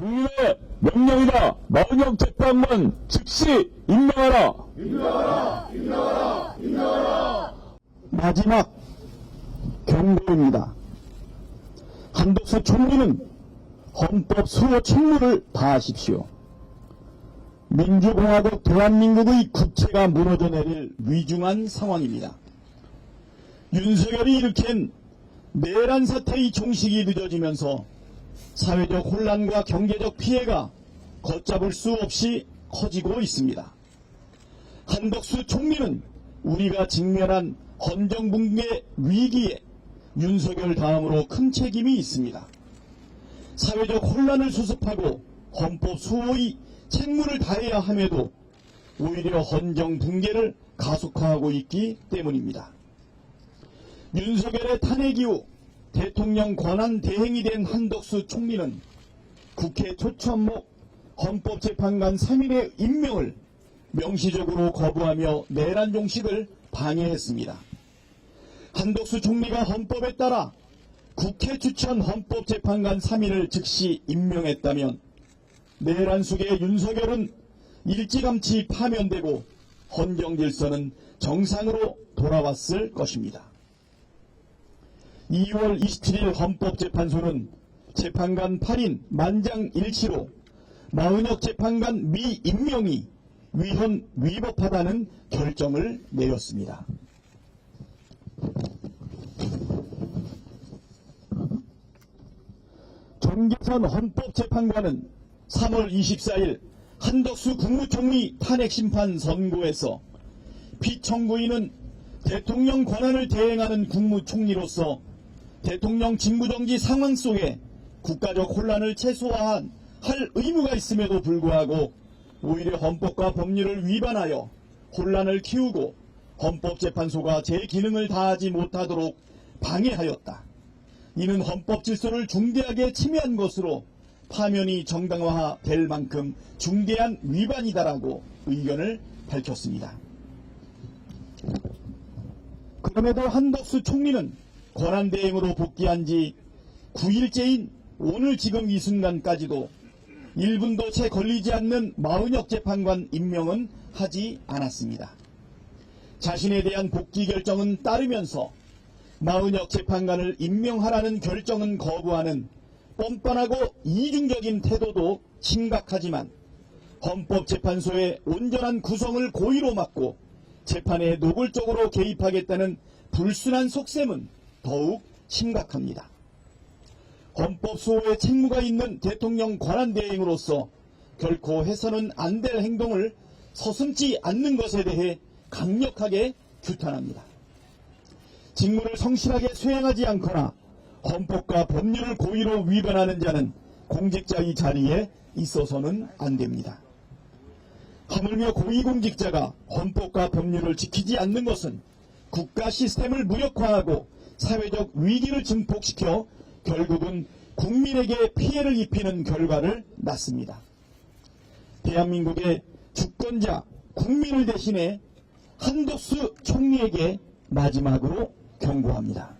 국민의 명령이다. 마은영 재판관 즉시 임명하라. 마지막 경고입니다. 한덕수 총리는 헌법 수호 책무를 다하십시오. 민주공화국 대한민국의 국채가 무너져 내릴 위중한 상황입니다. 윤석열이 일으킨 내란 사태의 종식이 늦어지면서 사회적 혼란과 경제적 피해가 걷잡을 수 없이 커지고 있습니다. 한덕수 총리는 우리가 직면한 헌정붕괴 위기에 윤석열 다음으로 큰 책임이 있습니다. 사회적 혼란을 수습하고 헌법 수호의 책무를 다해야 함에도 오히려 헌정 붕괴를 가속화하고 있기 때문입니다. 윤석열의 탄핵 이후 대통령 권한 대행이 된 한덕수 총리는 국회 초천목 헌법재판관 3인의 임명을 명시적으로 거부하며 내란 종식을 방해했습니다. 한덕수 총리가 헌법에 따라 국회 추천 헌법재판관 3인을 즉시 임명했다면 내란 속의 윤석열은 일찌감치 파면되고 헌정질서는 정상으로 돌아왔을 것입니다. 2월 27일 헌법재판소는 재판관 8인 만장일치로 마은혁 재판관 미임명이 위헌 위법하다는 결정을 내렸습니다. 정계선 헌법재판관은 3월 24일 한덕수 국무총리 탄핵심판 선고에서 피청구인은 대통령 권한을 대행하는 국무총리로서 대통령 직무정지 상황 속에 국가적 혼란을 최소화할 의무가 있음에도 불구하고 오히려 헌법과 법률을 위반하여 혼란을 키우고 헌법재판소가 제 기능을 다하지 못하도록 방해하였다. 이는 헌법 질서를 중대하게 침해한 것으로 파면이 정당화될 만큼 중대한 위반이다라고 의견을 밝혔습니다. 그럼에도 한덕수 총리는 권한대행으로 복귀한 지 9일째인 오늘 지금 이 순간까지도 1분도 채 걸리지 않는 마은혁 재판관 임명은 하지 않았습니다. 자신에 대한 복귀 결정은 따르면서 마은혁 재판관을 임명하라는 결정은 거부하는 뻔뻔하고 이중적인 태도도 심각하지만 헌법재판소의 온전한 구성을 고의로 막고 재판에 노골적으로 개입하겠다는 불순한 속셈은 더욱 심각합니다. 헌법 수호의 책무가 있는 대통령 권한대행으로서 결코 해서는 안 될 행동을 서슴지 않는 것에 대해 강력하게 규탄합니다. 직무를 성실하게 수행하지 않거나 헌법과 법률을 고의로 위반하는 자는 공직자의 자리에 있어서는 안 됩니다. 하물며 고위공직자가 헌법과 법률을 지키지 않는 것은 국가 시스템을 무력화하고 사회적 위기를 증폭시켜 결국은 국민에게 피해를 입히는 결과를 낳습니다. 대한민국의 주권자 국민을 대신해 한덕수 총리에게 마지막으로 경고합니다.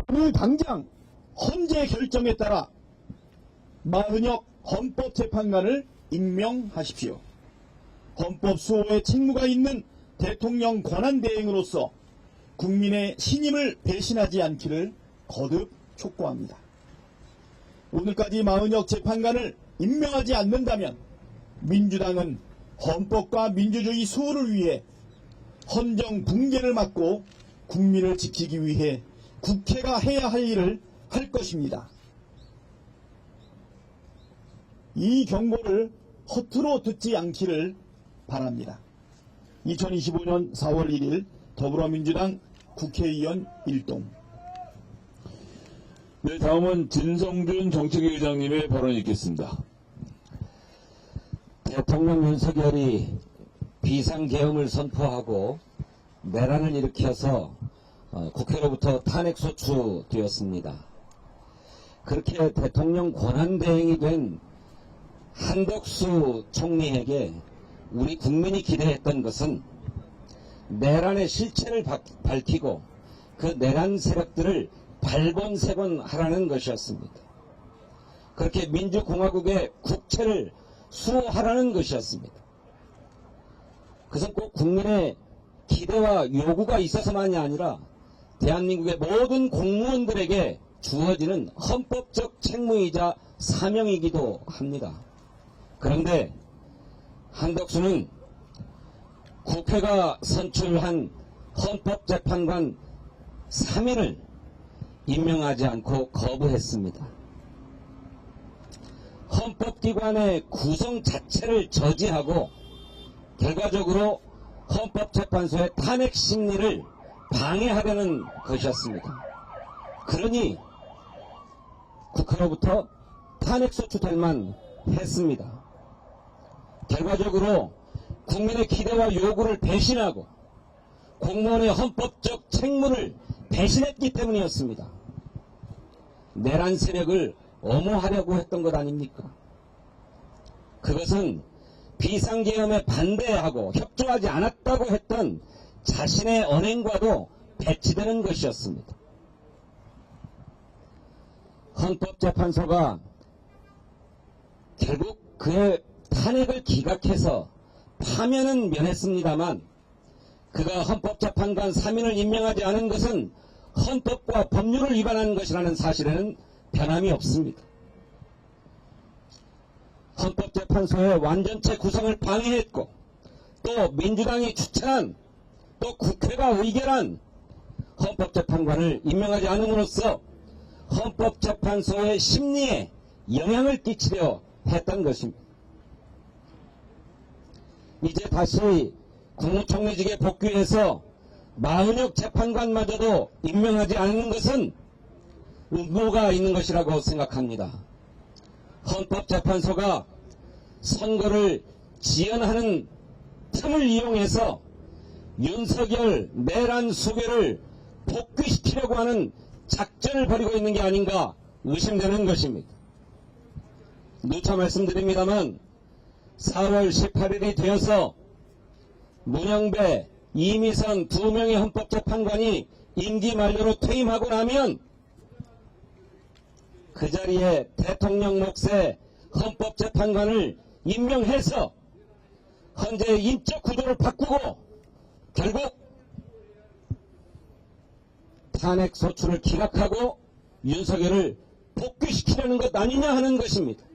오늘 당장 헌재 결정에 따라 마은혁 헌법재판관을 임명하십시오. 헌법 수호의 책무가 있는 대통령 권한대행으로서 국민의 신임을 배신하지 않기를 거듭 촉구합니다. 오늘까지 마은혁 재판관을 임명하지 않는다면 민주당은 헌법과 민주주의 수호를 위해 헌정 붕괴를 막고 국민을 지키기 위해 국회가 해야 할 일을 할 것입니다. 이 경고를 허투루 듣지 않기를 바랍니다. 2025년 4월 1일 더불어민주당 국회의원 일동. 네, 다음은 진성준 정책위 의장님의 발언이 있겠습니다. 대통령 윤석열이 비상계엄을 선포하고 내란을 일으켜서 국회로부터 탄핵소추되었습니다. 그렇게 대통령 권한대행이 된 한덕수 총리에게 우리 국민이 기대했던 것은 내란의 실체를 밝히고 그 내란 세력들을 발본색원하라는 것이었습니다. 그렇게 민주공화국의 국채를 수호하라는 것이었습니다. 그것은 꼭 국민의 기대와 요구가 있어서만이 아니라 대한민국의 모든 공무원들에게 주어지는 헌법적 책무이자 사명이기도 합니다. 그런데 한덕수는 국회가 선출한 헌법재판관 3인을 임명하지 않고 거부했습니다. 헌법기관의 구성 자체를 저지하고 결과적으로 헌법재판소의 탄핵 심리를 방해하려는 것이었습니다. 그러니 국회로부터 탄핵소추될만 했습니다. 결과적으로 국민의 기대와 요구를 배신하고 공무원의 헌법적 책무를 배신했기 때문이었습니다. 내란 세력을 엄호하려고 했던 것 아닙니까? 그것은 비상계엄에 반대하고 협조하지 않았다고 했던 자신의 언행과도 배치되는 것이었습니다. 헌법재판소가 결국 그의 탄핵을 기각해서 파면은 면했습니다만 그가 헌법재판관 3인을 임명하지 않은 것은 헌법과 법률을 위반한 것이라는 사실에는 변함이 없습니다. 헌법재판소의 완전체 구성을 방해했고 또 민주당이 추천한 또 국회가 의결한 헌법재판관을 임명하지 않음으로써 헌법재판소의 심리에 영향을 끼치려 했던 것입니다. 이제 다시 국무총리직에 복귀해서 마은혁 재판관마저도 임명하지 않는 것은 의무가 있는 것이라고 생각합니다. 헌법재판소가 선거를 지연하는 틈을 이용해서 윤석열 내란 수괴를 복귀시키려고 하는 작전을 벌이고 있는 게 아닌가 의심되는 것입니다. 누차 말씀드립니다만 4월 18일이 되어서 문영배, 이미선 2명의 헌법재판관이 임기 만료로 퇴임하고 나면 그 자리에 대통령 몫의 헌법재판관을 임명해서 현재의 인적 구조를 바꾸고 결국 탄핵 소추를 기각하고 윤석열을 복귀시키려는 것 아니냐 하는 것입니다.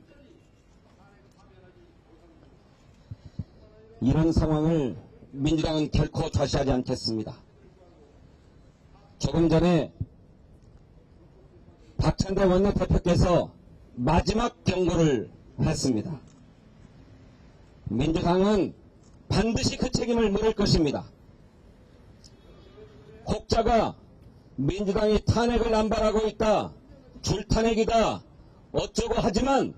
이런 상황을 민주당은 결코 좌시하지 않겠습니다. 조금 전에 박찬대 원내대표께서 마지막 경고를 했습니다. 민주당은 반드시 그 책임을 물을 것입니다. 혹자가 민주당이 탄핵을 남발하고 있다, 줄탄핵이다, 어쩌고 하지만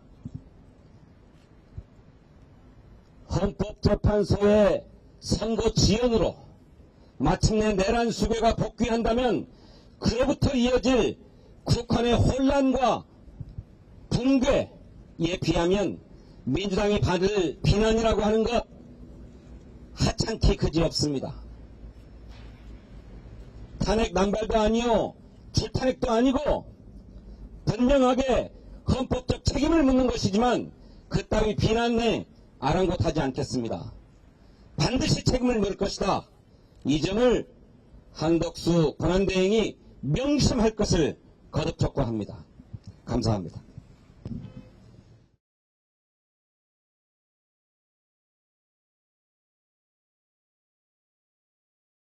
헌법재판소의 선거 지연으로 마침내 내란 수괴가 복귀한다면 그로부터 이어질 국헌의 혼란과 붕괴에 비하면 민주당이 받을 비난이라고 하는 것 하찮게 그지없습니다. 탄핵 남발도 아니요, 줄탄핵도 아니고 분명하게 헌법적 책임을 묻는 것이지만 그 따위 비난에 아랑곳하지 않겠습니다. 반드시 책임을 물을 것이다. 이 점을 한덕수 권한대행이 명심할 것을 거듭 촉구합니다. 감사합니다.